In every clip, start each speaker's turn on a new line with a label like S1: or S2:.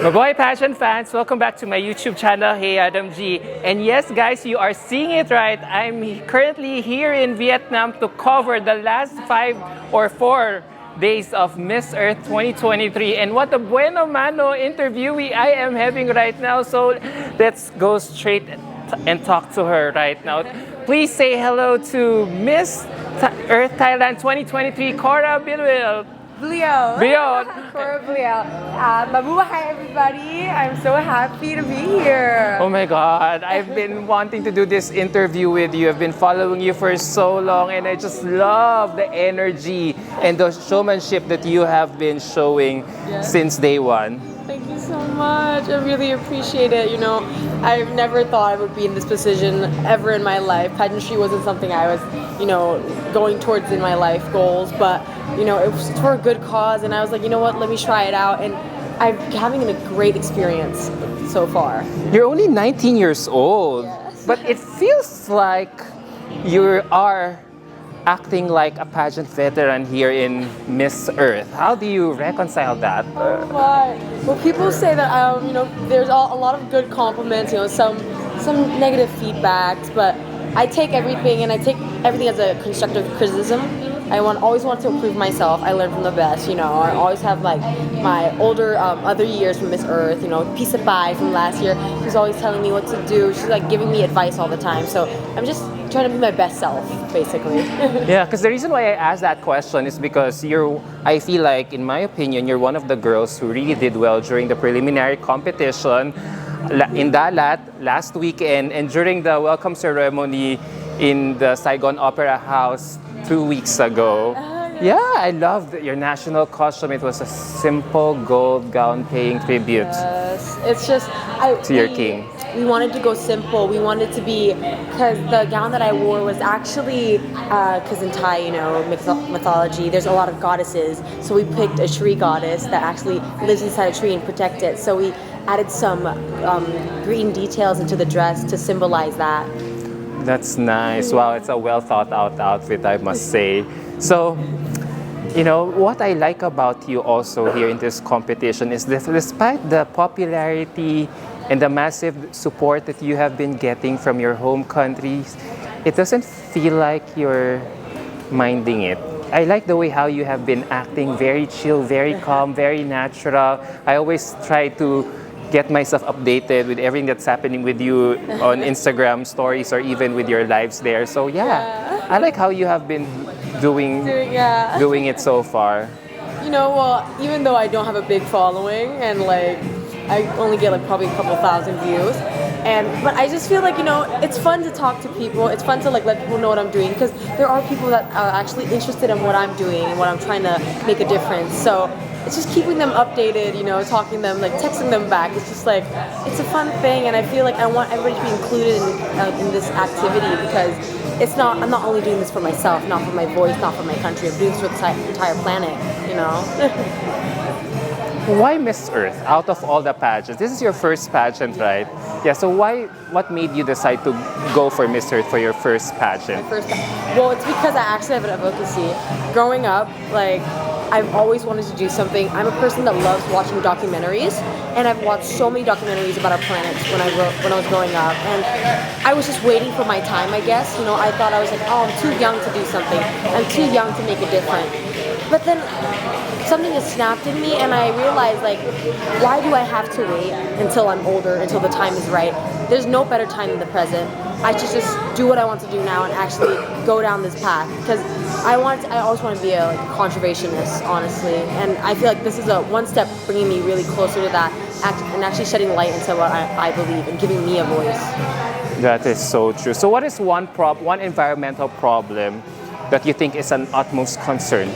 S1: Mabuhay Passion fans, welcome back to my YouTube channel, Hey Adam G. And yes guys, you are seeing it right. I'm currently here in Vietnam to cover the last 4 days of Miss Earth 2023. And what a bueno mano interview I am having right now. So let's go straight and talk to her right now. Please say hello to Miss Earth Thailand 2023, Cora Bliault.
S2: Bliault. Cora Bliault. Mabuhay everybody. I'm so happy to be here.
S1: Oh my God, I've been wanting to do this interview with you. I've been following you for so long and I just love the energy and the showmanship that you have been showing since day one.
S2: Thank you so much. I really appreciate it. You know, I've never thought I would be in this position ever in my life. Pageantry wasn't something I was, going towards in my life goals, but it was for a good cause, and I was like, you know what, let me try it out, and I'm having a great experience so far.
S1: You're only 19 years old, but it feels like you are acting like a pageant veteran here in Miss Earth. How do you reconcile that?
S2: Well, people say that there's a lot of good compliments, some negative feedbacks, but I take everything as a constructive criticism. I always want to improve myself. I learn from the best, I always have like my older other years from Miss Earth, Piece of Pie from last year. She's always telling me what to do. She's like giving me advice all the time. So I'm just trying to be my best self, basically.
S1: Yeah, because the reason why I asked that question is because I feel like, in my opinion, you're one of the girls who really did well during the preliminary competition in Dalat last weekend and during the welcome ceremony in the Saigon Opera House 2 weeks ago. Yeah, I loved your national costume. It was a simple gold gown paying tribute.
S2: Yes, it's just
S1: to your king.
S2: We wanted to go simple. We wanted to be, because the gown that I wore was actually, because in Thai, mythology, there's a lot of goddesses. So we picked a tree goddess that actually lives inside a tree and protect it. So we added some green details into the dress to symbolize that.
S1: That's nice. Wow, it's a well thought out outfit, I must say. So, what I like about you also here in this competition is that despite the popularity and the massive support that you have been getting from your home countries, it doesn't feel like you're minding it. I like the way how you have been acting, very chill, very calm, very natural. I always try to get myself updated with everything that's happening with you on Instagram stories or even with your lives there. So yeah. I like how you have been doing it so far.
S2: Well, even though I don't have a big following and I only get probably a couple thousand views, but I just feel like it's fun to talk to people. It's fun to let people know what I'm doing, because there are people that are actually interested in what I'm doing and what I'm trying to make a difference. So it's just keeping them updated, talking to them, texting them back. It's just it's a fun thing, and I feel like I want everybody to be included in this activity, because I'm not only doing this for myself, not for my voice, not for my country. I'm doing this for the entire planet,
S1: Why Miss Earth out of all the pageants? This is your first pageant, right? Yeah, so what made you decide to go for Miss Earth for your first pageant?
S2: Well, it's because I actually have an advocacy. Growing up, I've always wanted to do something. I'm a person that loves watching documentaries, and I've watched so many documentaries about our planet when I was growing up, and I was just waiting for my time, I guess. I thought I was I'm too young to do something. I'm too young to make a difference. But then something just snapped in me, and I realized, why do I have to wait until I'm older, until the time is right? There's no better time than the present. I should just do what I want to do now and actually go down this path, because I always want to be a conservationist, honestly, and I feel like this is a one step bringing me really closer to that, and actually shedding light into what I believe and giving me a voice.
S1: That is so true. So what is one environmental problem that you think is an utmost concern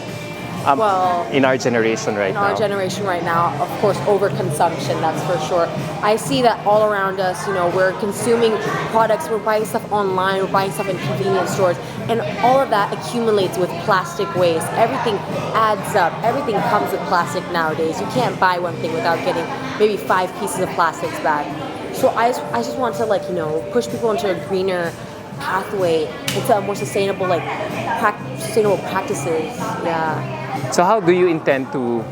S1: in our generation right now?
S2: In our generation right now, of course, overconsumption, that's for sure. I see that all around us, we're consuming products, we're buying stuff online, we're buying stuff in convenience stores, and all of that accumulates with plastic waste. Everything adds up. Everything comes with plastic nowadays. You can't buy one thing without getting maybe 5 pieces of plastics back. So I just want to push people into a greener pathway, into a more sustainable sustainable practices. Yeah.
S1: So how do you intend to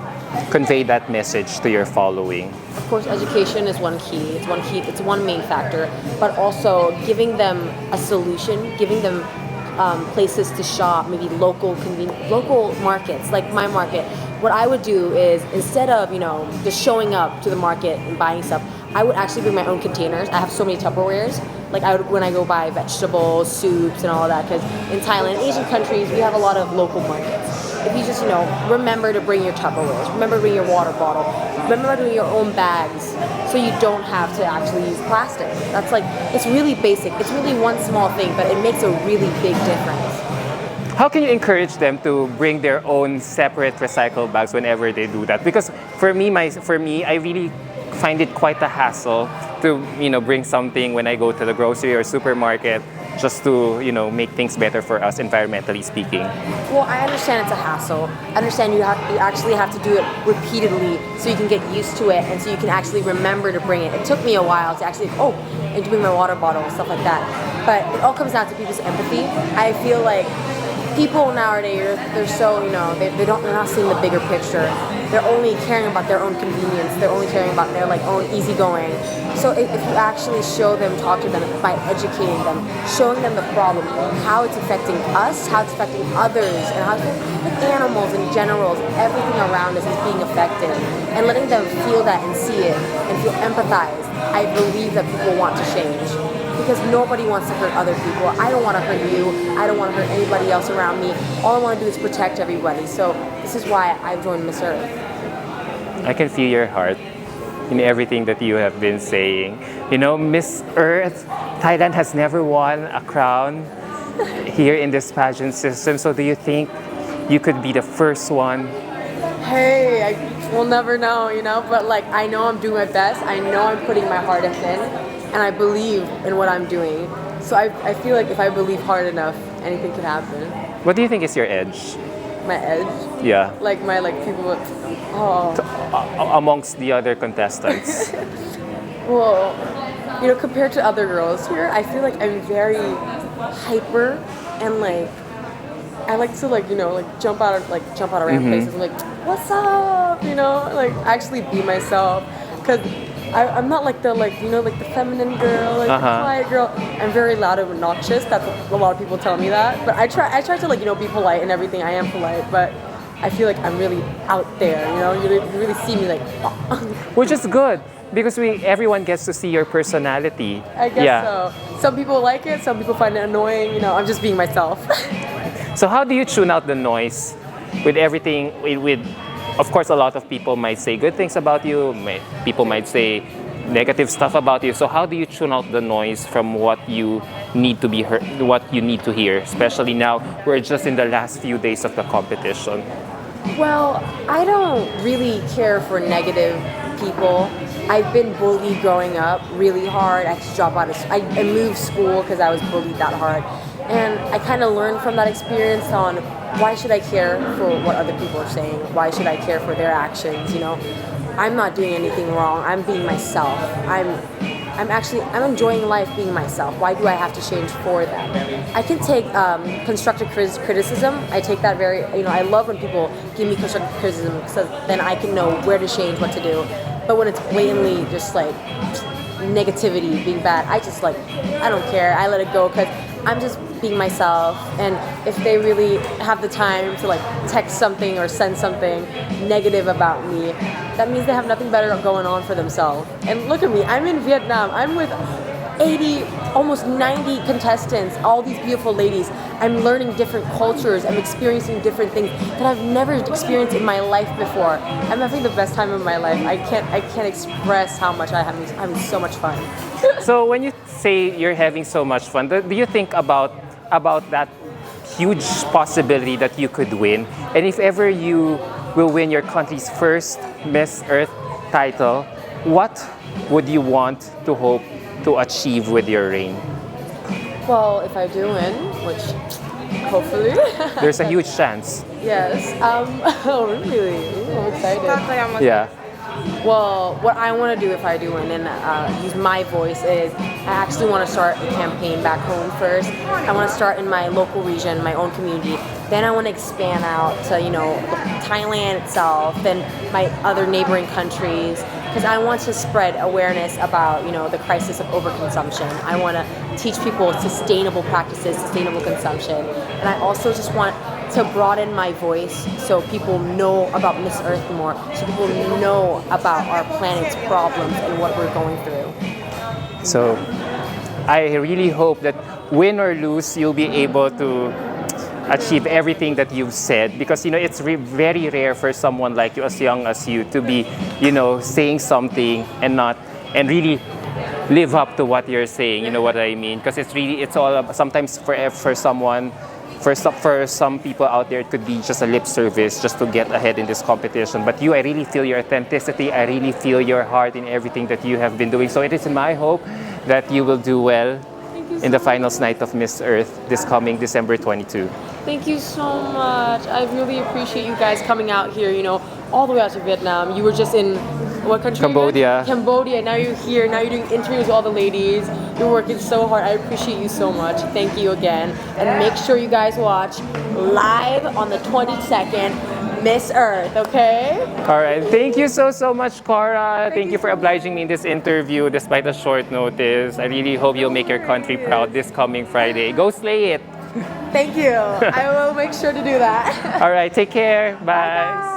S1: convey that message to your following?
S2: Of course, education is one key. It's one key. It's one main factor. But also giving them a solution, giving them places to shop, maybe local markets, like my market. What I would do is instead of just showing up to the market and buying stuff, I would actually bring my own containers. I have so many Tupperwares. Like when I go buy vegetables, soups, and all that. Because in Thailand, Asian countries, we have a lot of local markets. If you just remember to bring your Tupperwares, remember to bring your water bottle, remember to bring your own bags, so you don't have to actually use plastic. That's it's really basic. It's really one small thing, but it makes a really big difference.
S1: How can you encourage them to bring their own separate recycle bags whenever they do that? Because for me, I really find it quite a hassle to bring something when I go to the grocery or supermarket just to make things better for us environmentally speaking.
S2: Well, I understand it's a hassle. I understand you actually have to do it repeatedly so you can get used to it and so you can actually remember to bring it. It took me a while to actually and to bring my water bottle and stuff like that. But it all comes down to people's empathy. I feel like people nowadays, they're so, they're not seeing the bigger picture. They're only caring about their own convenience. They're only caring about their own easygoing. So if you actually show them, talk to them by educating them, showing them the problem, how it's affecting us, how it's affecting others, and how it's affecting animals in general, everything around us is being affected, and letting them feel that and see it and feel empathized, I believe that people want to change. Because nobody wants to hurt other people. I don't want to hurt you. I don't want to hurt anybody else around me. All I want to do is protect everybody. So this is why I've joined Miss Earth.
S1: I can feel your heart in everything that you have been saying. Miss Earth, Thailand has never won a crown here in this pageant system. So do you think you could be the first one?
S2: Hey, we'll never know, But I know I'm doing my best. I know I'm putting my heart in. And I believe in what I'm doing. So I feel like if I believe hard enough, anything can happen.
S1: What do you think is your edge?
S2: My edge?
S1: Yeah.
S2: My people,
S1: amongst the other contestants.
S2: Well, compared to other girls here, I feel like I'm very hyper and I like to jump out around places and what's up? Actually be myself. Cause I'm not the feminine girl, the quiet girl. I'm very loud and obnoxious. That's what a lot of people tell me that. But I try to be polite and everything. I am polite, but I feel like I'm really out there. You really see me
S1: Which is good because everyone gets to see your personality.
S2: I guess so. Some people like it. Some people find it annoying. I'm just being myself.
S1: So how do you tune out the noise with everything with of course, a lot of people might say good things about you. People might say negative stuff about you. So how do you tune out the noise from what you need to be heard, what you need to hear? Especially now, we're just in the last few days of the competition.
S2: Well, I don't really care for negative people. I've been bullied growing up really hard. I had to drop out of I moved school because I was bullied that hard. And I kind of learned from that experience on why should I care for what other people are saying? Why should I care for their actions? I'm not doing anything wrong. I'm being myself. I'm enjoying life being myself. Why do I have to change for them? I can take constructive criticism. I take that very, I love when people give me constructive criticism because then I can know where to change, what to do. But when it's blatantly just negativity, being bad, I don't care. I let it go because I'm just being myself. And if they really have the time to text something or send something negative about me, that means they have nothing better going on for themselves. And look at me, I'm in Vietnam. I'm with 80, almost 90 contestants, all these beautiful ladies. I'm learning different cultures. I'm experiencing different things that I've never experienced in my life before. I'm having the best time of my life. I can't express how much I'm having so much fun.
S1: So when you say you're having so much fun, do you think about that huge possibility that you could win? And if ever you will win your country's first Miss Earth title, what would you want to hope to achieve with your reign?
S2: Well, if I do win, which hopefully.
S1: There's a huge chance.
S2: Yes. Oh, really? I'm excited.
S1: Yeah.
S2: Well, what I want to do if I do win and use my voice is I actually want to start a campaign back home first. I want to start in my local region, my own community. Then I want to expand out to, Thailand itself and my other neighboring countries because I want to spread awareness about, the crisis of overconsumption. I want to teach people sustainable practices, sustainable consumption. And I also just want to broaden my voice so people know about Miss Earth more, so people know about our planet's problems and what we're going through.
S1: So I really hope that win or lose, you'll be able to achieve everything that you've said because it's very rare for someone like you, as young as you, to be saying something and really live up to what you're saying. You know what I mean? Because it's all about, sometimes for some people out there, it could be just a lip service just to get ahead in this competition. But I really feel your authenticity. I really feel your heart in everything that you have been doing. So it is my hope that you will do well in the finals night of Miss Earth this coming December 22.
S2: Thank you so much. I really appreciate you guys coming out here, all the way out to Vietnam. You were just in what country?
S1: Cambodia.
S2: Again? Cambodia. Now you're here. Now you're doing interviews with all the ladies. You're working so hard. I appreciate you so much. Thank you again. And make sure you guys watch live on the 22nd Miss Earth, okay?
S1: All right. Thank you so much, Cora. Thank you for obliging me in this interview despite a short notice. I really hope you'll make your country proud this coming Friday. Go slay it.
S2: Thank you. I will make sure to do that.
S1: All right. Take care. Bye.